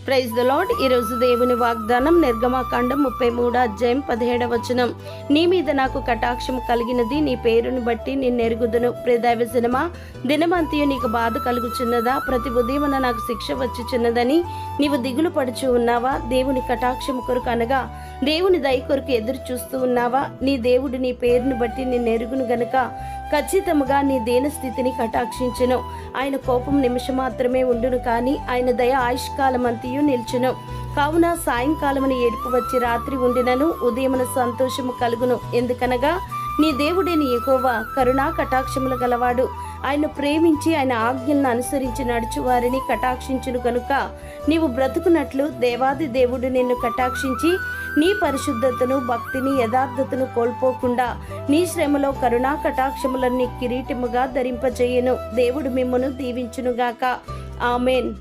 Praise the lord. ఈరోజు దేవుని వాగ్దానం నిర్గమాకాండం 33 అధ్యాయం 17 వచనం. నీ మీద నాకు కటాక్షం కలిగినది, నీ పేరును బట్టి నిన్నెరుగుదును. ప్రియదైవజనమా, దినమంతయు నీకు బాధ కలుగుచున్నదా? ప్రతి ఉదయమున నాకు శిక్ష వచ్చుచున్నదని నీవు దిగులు పడుచు ఉన్నావా? దేవుని కటాక్షం కొరకు అనగా దేవుని దయ కొరకు ఎదురు చూస్తూ ఉన్నావా? నీ దేవుడు నీ పేరును బట్టి నిన్నెరుగును గనుక ఖచ్చితముగా నీ దేన స్థితిని కటాక్షించును. ఆయన కోపం నిమిషం మాత్రమే ఉండును, కానీ ఆయన దయ ఆయుష్కాలం అంతయు నిల్చును. కావున సాయంకాలమున ఏడుపు వచ్చి రాత్రి ఉండినను ఉదయమున సంతోషము కలుగును. ఎందుకనగా నీ దేవుడైన యెహోవా కరుణా కటాక్షములు గలవాడు. ఆయన ప్రేమించి ఆయన ఆజ్ఞలను అనుసరించి నడుచు వారిని కటాక్షించును కనుక నీవు బ్రతుకున్నట్లు దేవాది దేవుడు నిన్ను కటాక్షించి నీ పరిశుద్ధతను, భక్తిని, యథార్థతను కోల్పోకుండా నీ శ్రమలో కరుణా కటాక్షములన్నీ కిరీటముగా ధరింపజేయును. దేవుడు మిమ్మును దీవించునుగాక. ఆమేన్.